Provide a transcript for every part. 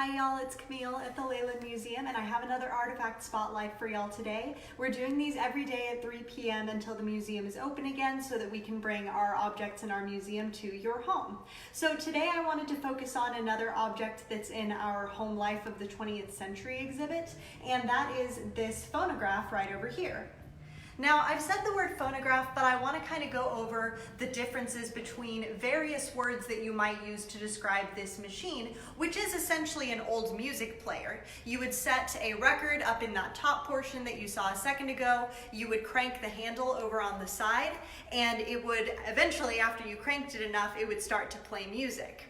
Hi y'all, it's Camille at the Layland Museum, and I have another artifact spotlight for y'all today. We're doing these every day at 3 p.m. until the museum is open again so that we can bring our objects in our museum to your home. So today I wanted to focus on another object that's in our Home Life of the 20th Century exhibit, and that is this phonograph right over here. Now, I've said the word phonograph, but I want to kind of go over the differences between various words that you might use to describe this machine, which is essentially an old music player. You would set a record up in that top portion that you saw a second ago, you would crank the handle over on the side, and it would eventually, after you cranked it enough, it would start to play music.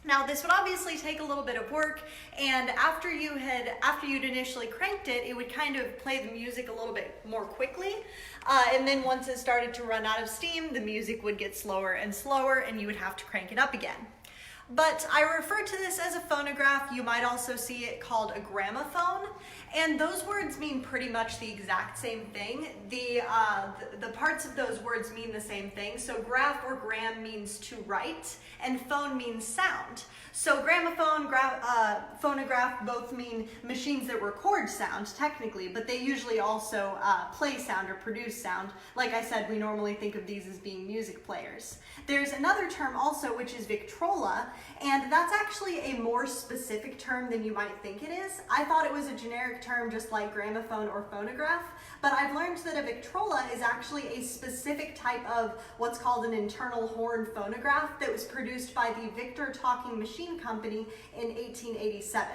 Now, this would obviously take a little bit of work, and after you'd initially cranked it, it would kind of play the music a little bit more quickly, and then once it started to run out of steam, the music would get slower and slower, and you would have to crank it up again. But I refer to this as a phonograph. You might also see it called a gramophone, and those words mean pretty much the exact same thing. The parts of those words mean the same thing. So graph or gram means to write, and phone means sound. So gramophone, phonograph both mean machines that record sound technically, but they usually also play sound or produce sound. Like I said, we normally think of these as being music players. There's another term also, which is Victrola, and that's actually a more specific term than you might think it is. I thought it was a generic term just like gramophone or phonograph, but I've learned that a Victrola is actually a specific type of what's called an internal horn phonograph that was produced by the Victor Talking Machine Company in 1887.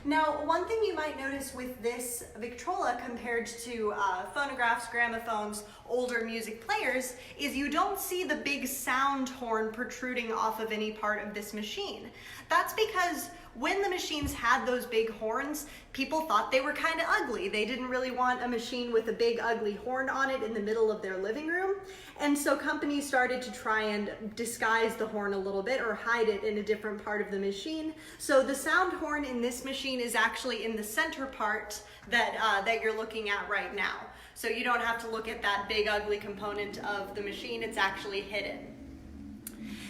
Now, one thing you might notice with this Victrola compared to phonographs, gramophones, older music players is you don't see the big sound horn protruding off of any part of this machine. That's because when the machines had those big horns, people thought they were kind of ugly. They didn't really want a machine with a big ugly horn on it in the middle of their living room. And so companies started to try and disguise the horn a little bit or hide it in a different part of the machine. So the sound horn in this machine is actually in the center part that you're looking at right now. So you don't have to look at that big ugly component of the machine, it's actually hidden.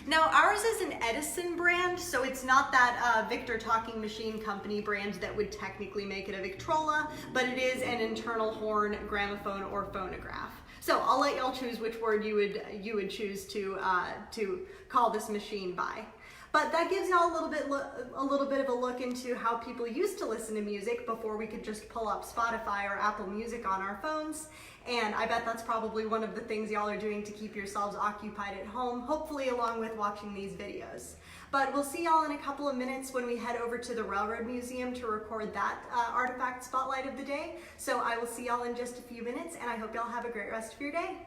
Now, ours is an Edison brand, so it's not that Victor Talking Machine Company brand that would technically make it a Victrola, but it is an internal horn, gramophone, or phonograph. So I'll let y'all choose which word you would choose to call this machine by. But that gives y'all a little bit of a look into how people used to listen to music before we could just pull up Spotify or Apple Music on our phones. And I bet that's probably one of the things y'all are doing to keep yourselves occupied at home, hopefully along with watching these videos. But we'll see y'all in a couple of minutes when we head over to the Railroad Museum to record that artifact spotlight of the day. So I will see y'all in just a few minutes, and I hope y'all have a great rest of your day.